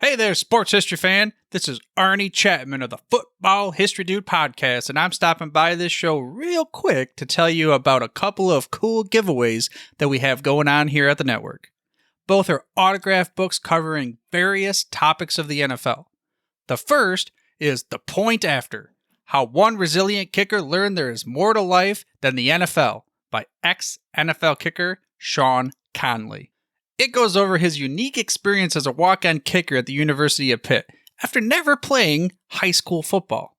Hey there, sports history fan. This is Arnie Chapman of the Football History Dude podcast, and I'm stopping by this show real quick to tell you about a couple of cool giveaways that we have going on here at the network. Both are autographed books covering various topics of the NFL. The first is The Point After: How One Resilient Kicker Learned There Is More to Life Than the NFL by ex-NFL kicker Sean Conley. It goes over his unique experience as a walk-on kicker at the University of Pitt after never playing high school football.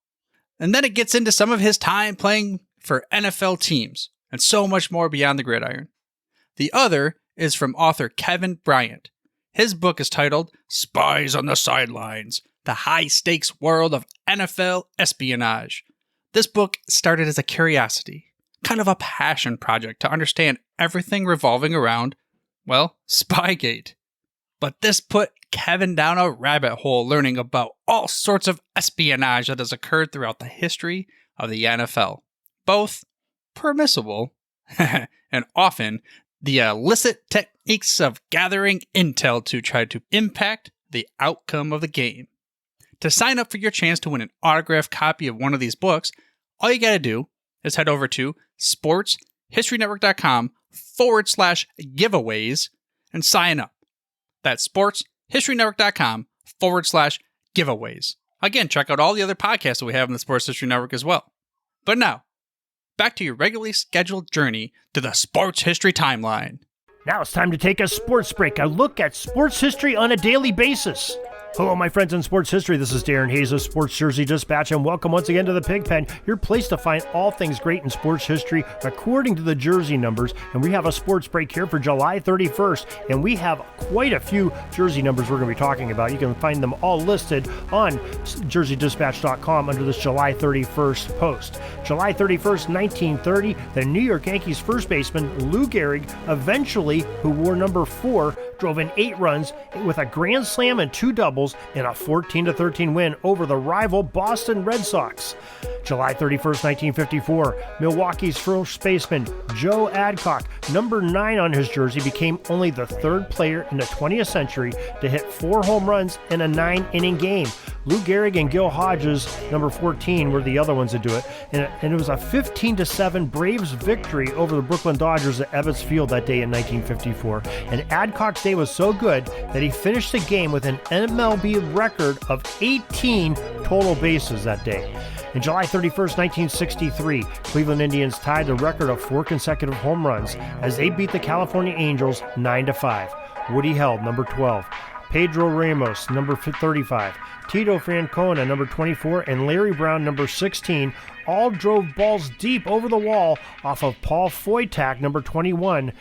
And then it gets into some of his time playing for NFL teams and so much more beyond the gridiron. The other is from author Kevin Bryant. His book is titled Spies on the Sidelines: The High-Stakes World of NFL Espionage. This book started as a curiosity, kind of a passion project to understand everything revolving around, well, Spygate. But this put Kevin down a rabbit hole learning about all sorts of espionage that has occurred throughout the history of the NFL. Both permissible and often the illicit techniques of gathering intel to try to impact the outcome of the game. To sign up for your chance to win an autographed copy of one of these books, all you gotta do is head over to sportshistorynetwork.com/giveaways and sign up. That's sportshistorynetwork.com/giveaways. Again, check out all the other podcasts that we have in the Sports History Network as well. But now, back to your regularly scheduled journey to the sports history timeline. Now it's time to take a sports break, a look at sports history on a daily basis. Hello, my friends in sports history. This is Darren Hayes of Sports Jersey Dispatch, and welcome once again to the Pig Pen, your place to find all things great in sports history according to the jersey numbers. And we have a sports break here for July 31st, and we have quite a few jersey numbers we're going to be talking about. You can find them all listed on jerseydispatch.com under this July 31st post. July 31st, 1930, the New York Yankees first baseman Lou Gehrig, eventually, who wore number 4, drove in 8 runs with a grand slam and 2 doubles in a 14-13 win over the rival Boston Red Sox. July 31st, 1954, Milwaukee's first baseman Joe Adcock, number 9 on his jersey, became only the 3rd player in the 20th century to hit 4 home runs in a 9-inning game. Lou Gehrig and Gil Hodges, number 14, were the other ones to do it, and it was a 15-7 Braves victory over the Brooklyn Dodgers at Ebbets Field that day in 1954. And Adcock's day was so good that he finished the game with an MLB record of 18 total bases that day. In July 31st, 1963, Cleveland Indians tied the record of 4 consecutive home runs as they beat the California Angels 9-5. Woody Held, number 12, Pedro Ramos, number 35, Tito Francona, number 24, and Larry Brown, number 16, all drove balls deep over the wall off of Paul Foytak, number 21,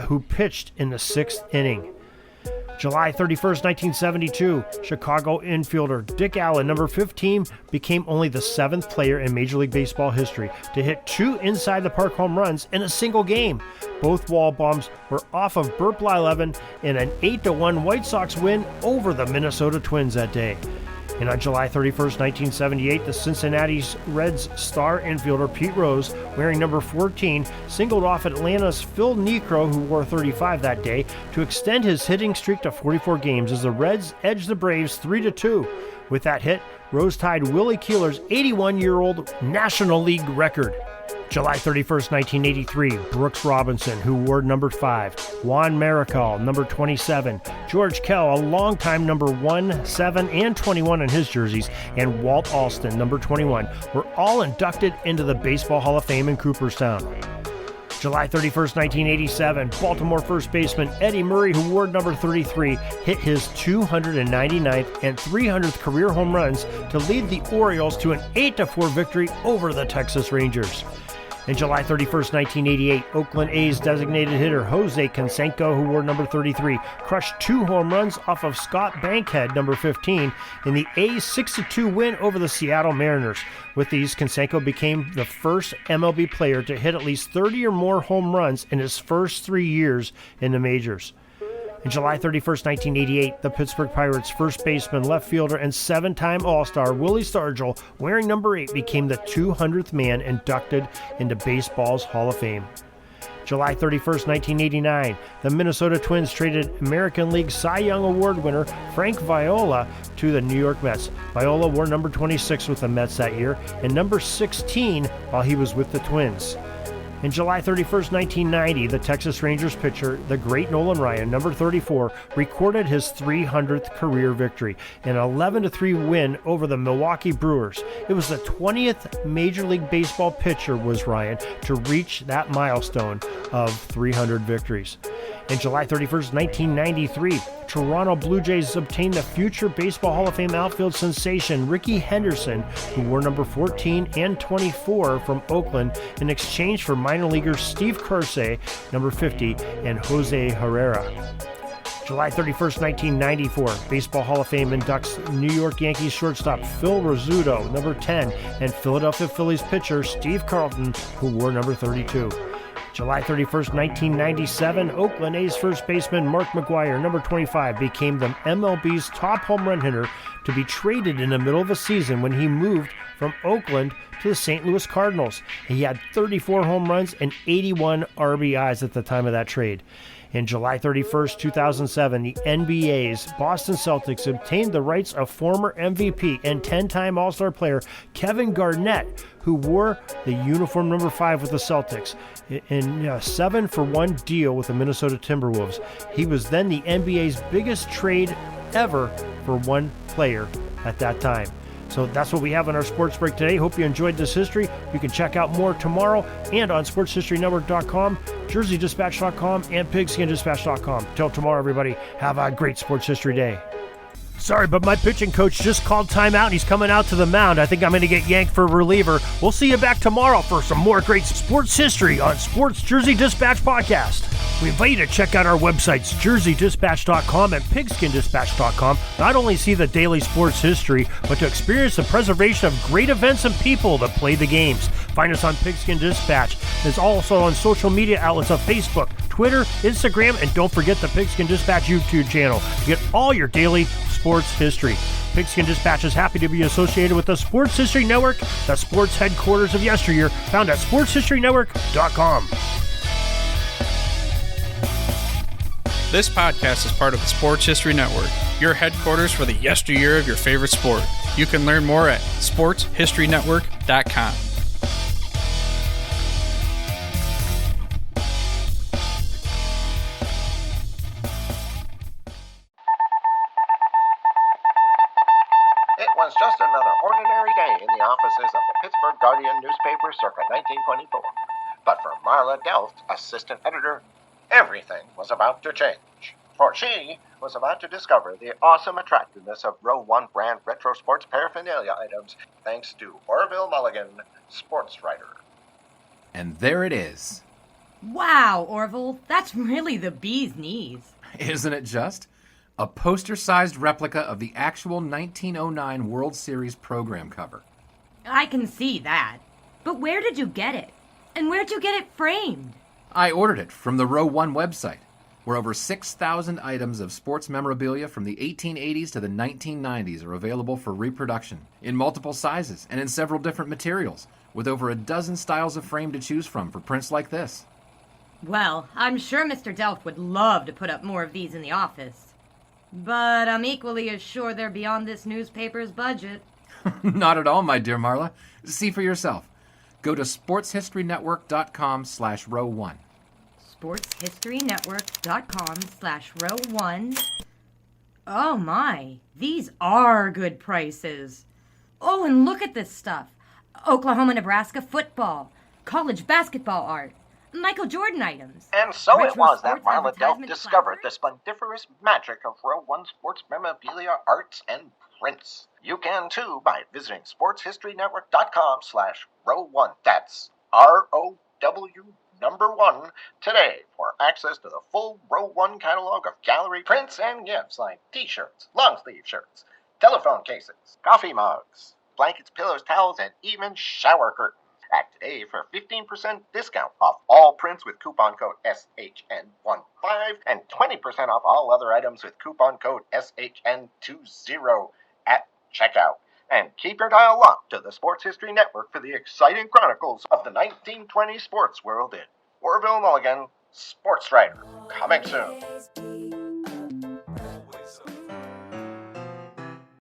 who pitched in the 6th inning. July 31st, 1972, Chicago infielder Dick Allen, number 15, became only the 7th player in Major League Baseball history to hit 2 inside-the-park home runs in a single game. Both wall bombs were off of Burt Blyleven in an 8-1 White Sox win over the Minnesota Twins that day. And on July 31st, 1978, the Cincinnati Reds star infielder Pete Rose, wearing number 14, singled off Atlanta's Phil Niekro, who wore 35 that day, to extend his hitting streak to 44 games as the Reds edged the Braves 3-2. With that hit, Rose tied Willie Keeler's 81-year-old National League record. July 31st, 1983, Brooks Robinson, who wore number 5, Juan Marichal, number 27, George Kell, a longtime number 1, 7, and 21 on his jerseys, and Walt Alston, number 21, were all inducted into the Baseball Hall of Fame in Cooperstown. July 31st, 1987, Baltimore first baseman Eddie Murray, who wore number 33, hit his 299th and 300th career home runs to lead the Orioles to an 8-4 victory over the Texas Rangers. And July 31st, 1988, Oakland A's designated hitter Jose Canseco, who wore number 33, crushed 2 home runs off of Scott Bankhead, number 15, in the A's 6-2 win over the Seattle Mariners. With these, Canseco became the first MLB player to hit at least 30 or more home runs in his first 3 years in the majors. On July 31st, 1988, the Pittsburgh Pirates first baseman, left fielder, and 7-time All-Star Willie Stargell, wearing number 8, became the 200th man inducted into baseball's Hall of Fame. July 31st, 1989, the Minnesota Twins traded American League Cy Young Award winner Frank Viola to the New York Mets. Viola wore number 26 with the Mets that year and number 16 while he was with the Twins. In July 31st, 1990, the Texas Rangers pitcher, the great Nolan Ryan, number 34, recorded his 300th career victory, an 11-3 win over the Milwaukee Brewers. It was the 20th Major League Baseball pitcher, was Ryan, to reach that milestone of 300 victories. In July 31st, 1993, Toronto Blue Jays obtained the future Baseball Hall of Fame outfield sensation Rickey Henderson, who wore number 14 and 24 from Oakland, in exchange for minor leaguers Steve Kersey, number 50, and Jose Herrera. July 31st, 1994, Baseball Hall of Fame inducts New York Yankees shortstop Phil Rizzuto, number 10, and Philadelphia Phillies pitcher Steve Carlton, who wore number 32. July 31st, 1997, Oakland A's first baseman Mark McGwire, number 25, became the MLB's top home run hitter to be traded in the middle of a season when he moved from Oakland to the St. Louis Cardinals. He had 34 home runs and 81 RBIs at the time of that trade. In July 31st, 2007, the NBA's Boston Celtics obtained the rights of former MVP and 10-time All-Star player Kevin Garnett, who wore the uniform number 5 with the Celtics, in a 7-for-1 deal with the Minnesota Timberwolves. He was then the NBA's biggest trade ever for one player at that time. So that's what we have on our sports break today. Hope you enjoyed this history. You can check out more tomorrow and on sportshistorynetwork.com, jerseydispatch.com, and pigskindispatch.com. Till tomorrow, everybody, have a great sports history day. Sorry, but my pitching coach just called timeout and he's coming out to the mound. I think I'm going to get yanked for reliever. We'll see you back tomorrow for some more great sports history on Sports Jersey Dispatch Podcast. We invite you to check out our websites, jerseydispatch.com and pigskindispatch.com. Not only see the daily sports history, but to experience the preservation of great events and people that play the games. Find us on Pigskin Dispatch. It's also on social media outlets of Facebook, Twitter, Instagram, and don't forget the Pigskin Dispatch YouTube channel to get all your daily sports history. Pigskin Dispatch is happy to be associated with the Sports History Network, the sports headquarters of yesteryear, found at sportshistorynetwork.com. This podcast is part of the Sports History Network, your headquarters for the yesteryear of your favorite sport. You can learn more at sportshistorynetwork.com. It was just another ordinary day in the offices of the Pittsburgh Guardian newspaper circa 1924. But for Marla Delft, assistant editor, everything was about to change. For she was about to discover the awesome attractiveness of Row 1 brand retro sports paraphernalia items thanks to Orville Mulligan, sports writer. And there it is. Wow, Orville, that's really the bee's knees. Isn't it just? A poster-sized replica of the actual 1909 World Series program cover. I can see that. But where did you get it? And where'd you get it framed? I ordered it from the Row 1 website, where over 6,000 items of sports memorabilia from the 1880s to the 1990s are available for reproduction, in multiple sizes and in several different materials, with over a dozen styles of frame to choose from for prints like this. Well, I'm sure Mr. Delft would love to put up more of these in the office. But I'm equally as sure they're beyond this newspaper's budget. Not at all, my dear Marla. See for yourself. Go to sportshistorynetwork.com/row1. sportshistorynetwork.com/row1. Oh my, these are good prices. Oh, and look at this stuff. Oklahoma-Nebraska football, college basketball art, Michael Jordan items. And so it retro was that sports Marla Delft advertisement discovered the clapboards. splendiferous magic of Row 1 sports memorabilia, arts, and prints. You can too by visiting sportshistorynetwork.com/row1. That's ROW1 today for access to the full Row 1 catalog of gallery prints and gifts like t-shirts, long-sleeve shirts, telephone cases, coffee mugs, blankets, pillows, towels, and even shower curtains. Act today for 15% discount off all prints with coupon code SHN15 and 20% off all other items with coupon code SHN20 at checkout. And keep your dial locked to the Sports History Network for the exciting chronicles of the 1920 sports world in Orville Mulligan, sports writer, coming soon.